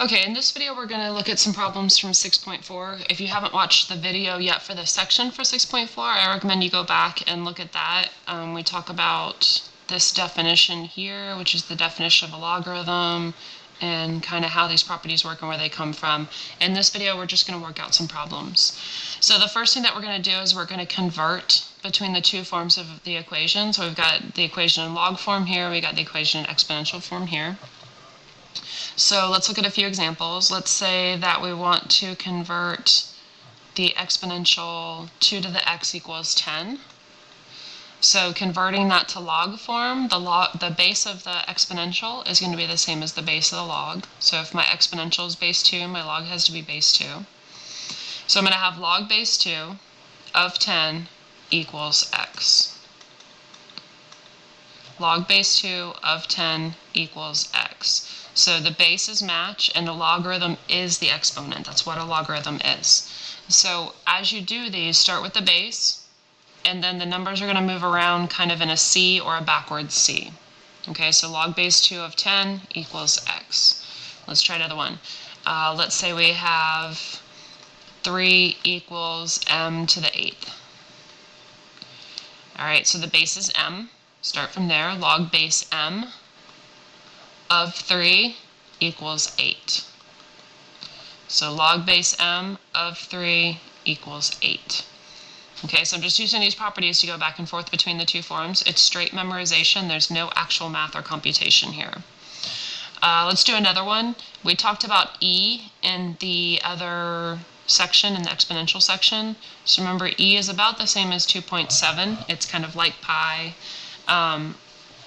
Okay, in this video we're going to look at some problems from 6.4. If you haven't watched the video yet for this section for 6.4, I recommend you go back and look at that. We talk about this definition here, which is the definition of a logarithm, and kind of how these properties work and where they come from. In this video we're just going to work out some problems. So the first thing that we're going to do is we're going to convert between the two forms of the equation. So we've got the equation in log form here, we got the equation in exponential form here. So let's look at a few examples. Let's say that we want to convert the exponential 2 to the x equals 10. So converting that to log form, the base of the exponential is going to be the same as the base of the log. So if my exponential is base 2, my log has to be base 2. So I'm going to have log base 2 of 10 equals x. Log base 2 of 10 equals x. So the bases match and the logarithm is the exponent. That's what a logarithm is. So as you do these, start with the base, and then the numbers are going to move around kind of in a C or a backwards C. Okay, so log base 2 of 10 equals x. Let's try another one. Let's say we have 3 equals m to the 8th. All right, so the base is m. Start from there. Log base m of 3 equals 8. So log base m of 3 equals 8. Okay, so I'm just using these properties to go back and forth between the two forms. It's straight memorization. There's no actual math or computation here. Let's do another one. We talked about e in the other section, in the exponential section. So remember, e is about the same as 2.7. It's kind of like pi.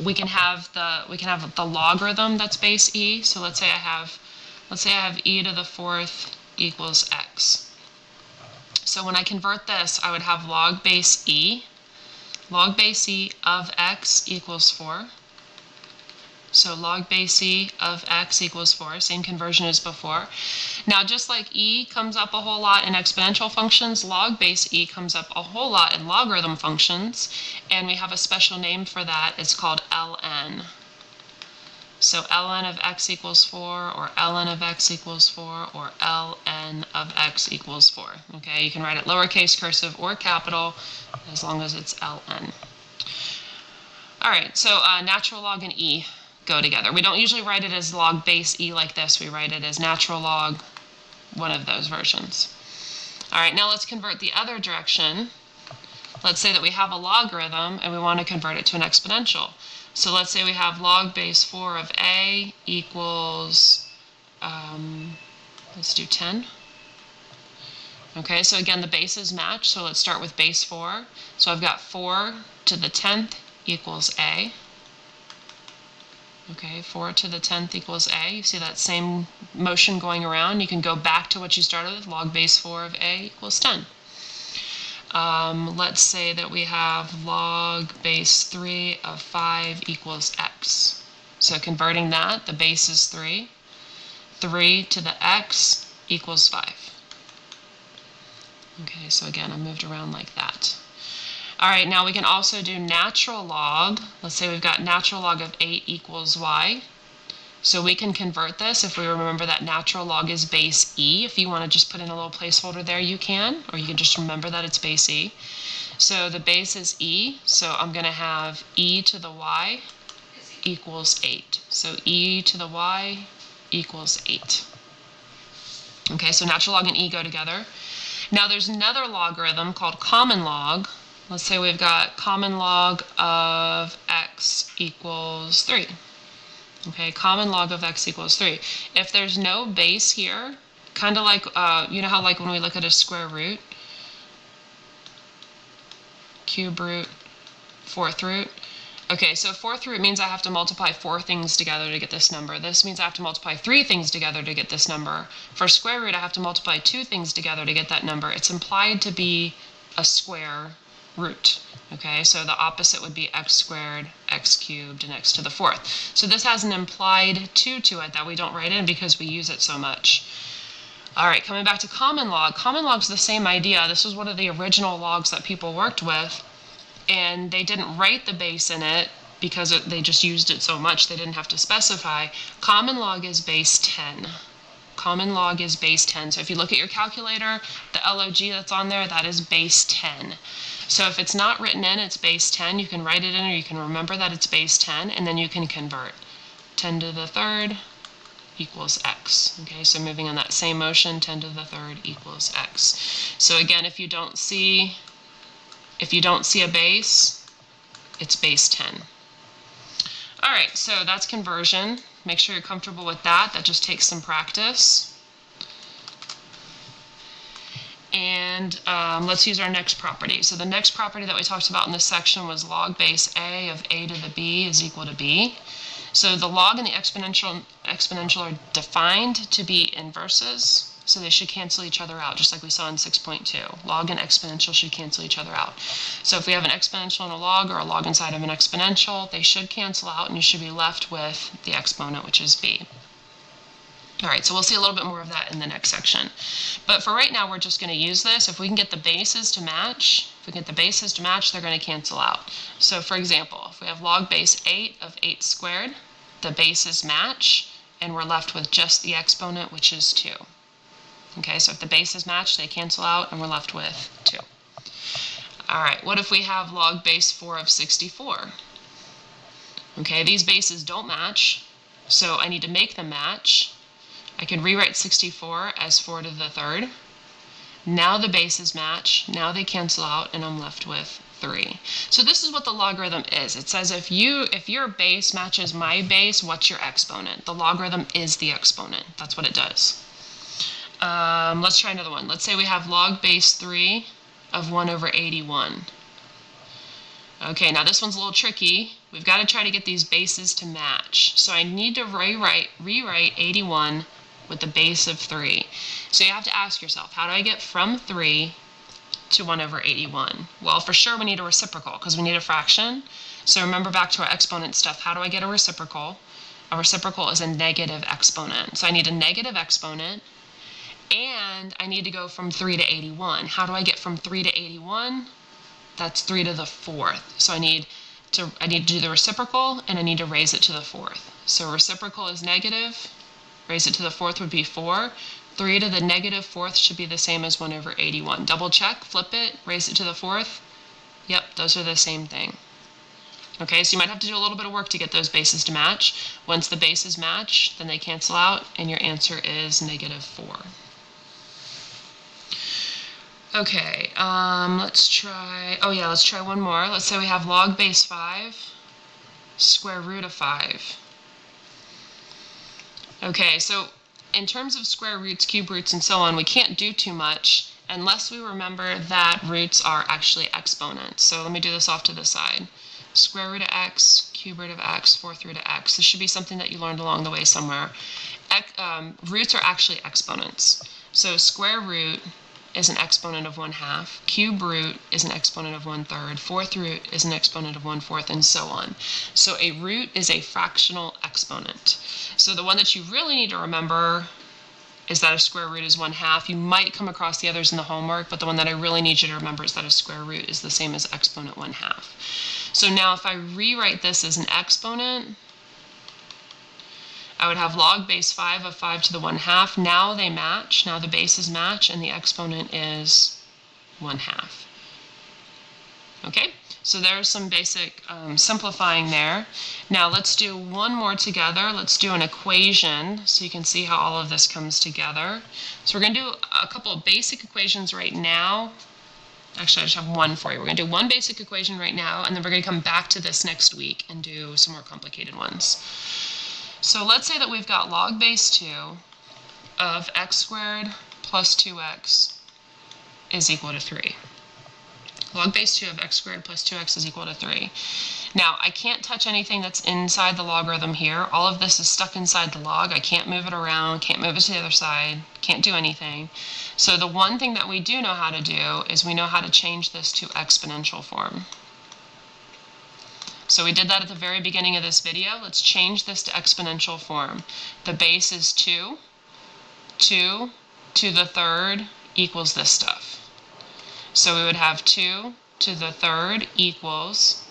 We can have the logarithm that's base e. So let's say I have e to the 4th equals x. So when I convert this, I would have log base e of x equals 4. So log base e of x equals 4, same conversion as before. Now just like e comes up a whole lot in exponential functions, log base e comes up a whole lot in logarithm functions, and we have a special name for that. It's called ln. So ln of x equals 4, or ln of x equals 4, or ln of x equals 4. Okay, you can write it lowercase, cursive, or capital, as long as it's ln. All right, so natural log and e go together. We don't usually write it as log base e like this. We write it as natural log, one of those versions. All right, now let's convert the other direction. Let's say that we have a logarithm and we want to convert it to an exponential. So let's say we have log base 4 of a equals, let's do 10. Okay, so again, the bases match, so let's start with base 4. So I've got 4 to the 10th equals a. Okay, 4 to the 10th equals a. You see that same motion going around. You can go back to what you started with, log base 4 of a equals 10. Let's say that we have log base 3 of 5 equals x. So converting that, the base is 3. 3 to the x equals 5. Okay, so again, I moved around like that. All right, now we can also do natural log. Let's say we've got natural log of 8 equals y. So we can convert this if we remember that natural log is base e. If you want to just put in a little placeholder there, you can, or you can just remember that it's base e. So the base is e, so I'm going to have e to the y equals 8. So e to the y equals 8. Okay, so natural log and e go together. Now there's another logarithm called common log. Let's say we've got common log of x equals 3. Okay, common log of x equals 3. If there's no base here, kind of like, you know how like when we look at a square root, cube root, fourth root. Okay, so fourth root means I have to multiply 4 things together to get this number. This means I have to multiply 3 things together to get this number. For square root, I have to multiply 2 things together to get that number. It's implied to be a square root. Okay, so the opposite would be x squared, x cubed, and x to the 4th. So this has an implied 2 to it that we don't write in because we use it so much. All right, coming back to common log. Common log's the same idea. This was one of the original logs that people worked with, and they didn't write the base in it because they just used it so much they didn't have to specify. Common log is base 10. Common log is base 10. So if you look at your calculator, the log that's on there, that is base 10. So if it's not written in, it's base 10. You can write it in, or you can remember that it's base 10, and then you can convert. 10 to the third equals x. Okay, so moving on that same motion, 10 to the third equals x. So again, if you don't see a base, it's base 10. All right, so that's conversion. Make sure you're comfortable with that. That just takes some practice. And let's use our next property. So the next property that we talked about in this section was log base a of a to the b is equal to b. So the log and the exponential are defined to be inverses, so they should cancel each other out, just like we saw in 6.2. Log and exponential should cancel each other out. So if we have an exponential and a log, or a log inside of an exponential, they should cancel out, and you should be left with the exponent, which is b. All right, so we'll see a little bit more of that in the next section. But for right now, we're just going to use this. If we can get the bases to match, they're going to cancel out. So for example, if we have log base 8 of 8 squared, the bases match, and we're left with just the exponent, which is 2. Okay, so if the bases match, they cancel out, and we're left with 2. All right, what if we have log base 4 of 64? Okay, these bases don't match, so I need to make them match. I can rewrite 64 as 4 to the third. Now the bases match, now they cancel out, and I'm left with 3. So this is what the logarithm is. It says if your base matches my base, what's your exponent? The logarithm is the exponent. That's what it does. Let's try another one. Let's say we have log base 3 of 1 over 81. Okay, now this one's a little tricky. We've got to try to get these bases to match. So I need to rewrite 81 with the base of 3. So you have to ask yourself, how do I get from 3 to 1 over 81? Well, for sure we need a reciprocal, because we need a fraction. So remember back to our exponent stuff. How do I get a reciprocal? A reciprocal is a negative exponent. So I need a negative exponent, and I need to go from 3 to 81. How do I get from 3 to 81? That's 3 to the fourth. So I need to do the reciprocal, and I need to raise it to the fourth. So reciprocal is negative. Raise it to the fourth would be 4. 3 to the negative fourth should be the same as 1 over 81. Double check, flip it, raise it to the fourth. Yep, those are the same thing. Okay, so you might have to do a little bit of work to get those bases to match. Once the bases match, then they cancel out, and your answer is negative 4. Okay, let's try one more. Let's say we have log base 5, square root of 5. Okay, so in terms of square roots, cube roots, and so on, we can't do too much unless we remember that roots are actually exponents. So let me do this off to the side. Square root of x, cube root of x, fourth root of x. This should be something that you learned along the way somewhere. Roots are actually exponents. So square root is an exponent of 1/2. Cube root is an exponent of 1/3. Fourth root is an exponent of 1/4, and so on. So a root is a fractional exponent. So the one that you really need to remember is that a square root is 1/2. You might come across the others in the homework, but the one that I really need you to remember is that a square root is the same as exponent 1/2. So now if I rewrite this as an exponent, I would have log base 5 of 5 to the 1/2. Now they match. Now the bases match, and the exponent is 1/2. Okay, so there's some basic simplifying there. Now let's do one more together. Let's do an equation so you can see how all of this comes together. So we're going to do a couple of basic equations right now. Actually, I just have one for you. We're going to do one basic equation right now, and then we're going to come back to this next week and do some more complicated ones. So let's say that we've got log base 2 of x squared plus 2x is equal to 3. Log base 2 of x squared plus 2x is equal to 3. Now, I can't touch anything that's inside the logarithm here. All of this is stuck inside the log. I can't move it around, can't move it to the other side, can't do anything. So the one thing that we do know how to do is we know how to change this to exponential form. So we did that at the very beginning of this video. Let's change this to exponential form. The base is 2. 2 to the third equals this stuff. So we would have 2 to the third equals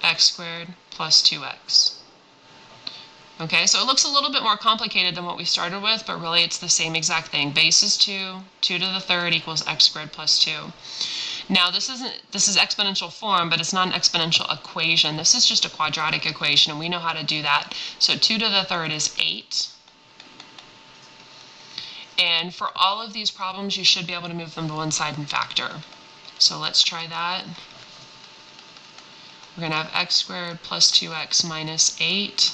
x squared plus 2x. Okay, so it looks a little bit more complicated than what we started with, but really it's the same exact thing. Base is 2, 2 to the third equals x squared plus 2. Now this is exponential form, but it's not an exponential equation. This is just a quadratic equation, and we know how to do that. So 2 to the third is 8. And for all of these problems, you should be able to move them to one side and factor. So let's try that. We're going to have x squared plus 2x minus 8.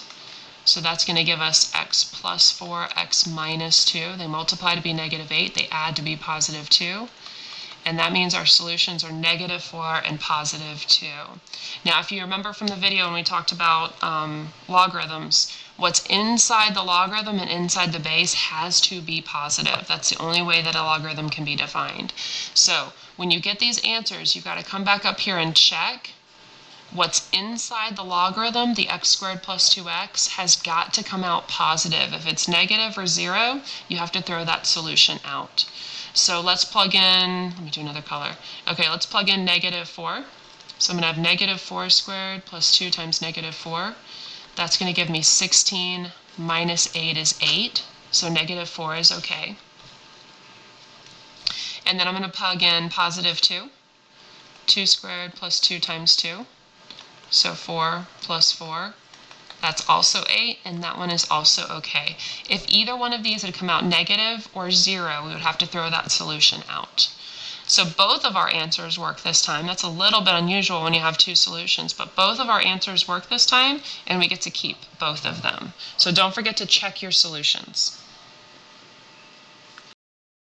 So that's going to give us x plus 4, x minus 2. They multiply to be negative 8. They add to be positive 2. And that means our solutions are negative 4 and positive 2. Now, if you remember from the video when we talked about logarithms, what's inside the logarithm and inside the base has to be positive. That's the only way that a logarithm can be defined. So when you get these answers, you've got to come back up here and check what's inside the logarithm, the x squared plus 2x, has got to come out positive. If it's negative or 0, you have to throw that solution out. So let's plug in, let me do another color. Okay, let's plug in negative 4. So I'm going to have negative 4 squared plus 2 times negative 4. That's going to give me 16 minus 8 is 8. So negative 4 is okay. And then I'm going to plug in positive 2. 2 squared plus 2 times 2. So 4 plus 4, that's also 8, and that one is also okay. If either one of these had come out negative or 0, we would have to throw that solution out. So both of our answers work this time. That's a little bit unusual when you have two solutions, but both of our answers work this time, and we get to keep both of them. So don't forget to check your solutions.